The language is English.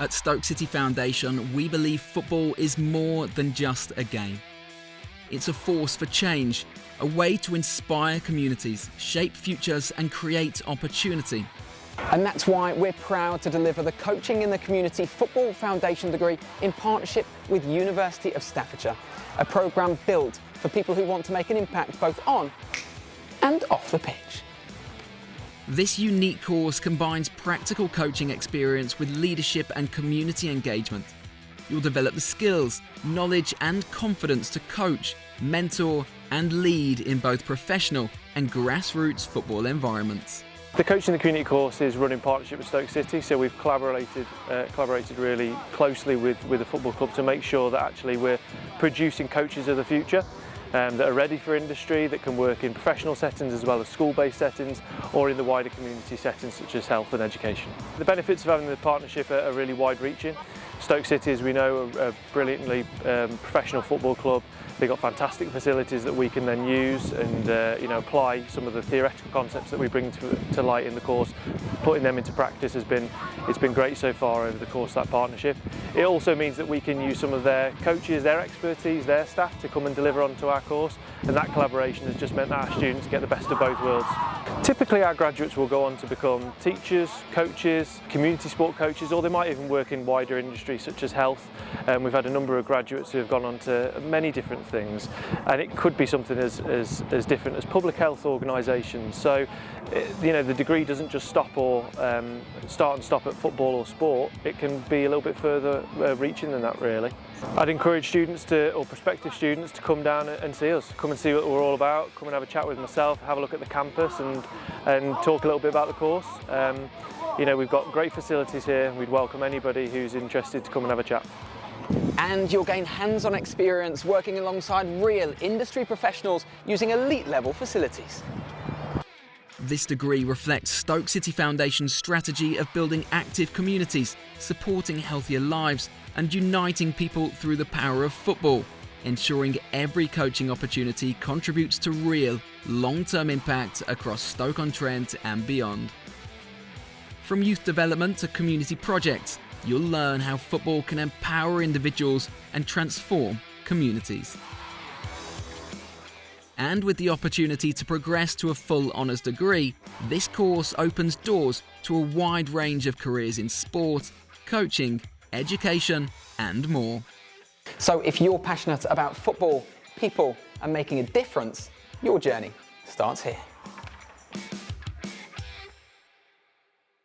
At Stoke City Foundation, we believe football is more than just a game. It's a force for change, a way to inspire communities, shape futures and create opportunity. And that's why we're proud to deliver the Coaching in the Community Football Foundation degree in partnership with University of Staffordshire, a programme built for people who want to make an impact both on and off the pitch. This unique course combines practical coaching experience with leadership and community engagement. You'll develop the skills, knowledge and confidence to coach, mentor and lead in both professional and grassroots football environments. The Coaching in the Community course is run in partnership with Stoke City, so we've collaborated really closely with the football club to make sure that actually we're producing coaches of the future that are ready for industry, that can work in professional settings as well as school-based settings or in the wider community settings such as health and education. The benefits of having the partnership are really wide-reaching. Stoke City, as we know, are a brilliantly professional football club. They've got fantastic facilities that we can then use and apply some of the theoretical concepts that we bring to light in the course. Putting them into practice it's been great so far over the course of that partnership. It also means that we can use some of their coaches, their expertise, their staff to come and deliver onto our course, and that collaboration has just meant that our students get the best of both worlds. Typically our graduates will go on to become teachers, coaches, community sport coaches, or they might even work in wider industries such as health. We've had a number of graduates who have gone on to many different things, and it could be something as different as public health organisations. So the degree doesn't just stop or start and stop at football or sport. It can be a little bit further reaching than that, really. I'd encourage students or prospective students to come down and see us, come and see what we're all about, come and have a chat with myself, have a look at the campus and talk a little bit about the course. We've got great facilities here. We'd welcome anybody who's interested to come and have a chat. And you'll gain hands-on experience working alongside real industry professionals using elite-level facilities. This degree reflects Stoke City Foundation's strategy of building active communities, supporting healthier lives and uniting people through the power of football, ensuring every coaching opportunity contributes to real, long-term impact across Stoke-on-Trent and beyond. From youth development to community projects, you'll learn how football can empower individuals and transform communities. And with the opportunity to progress to a full honours degree, this course opens doors to a wide range of careers in sport, coaching, education and more. So if you're passionate about football, people and making a difference, your journey starts here.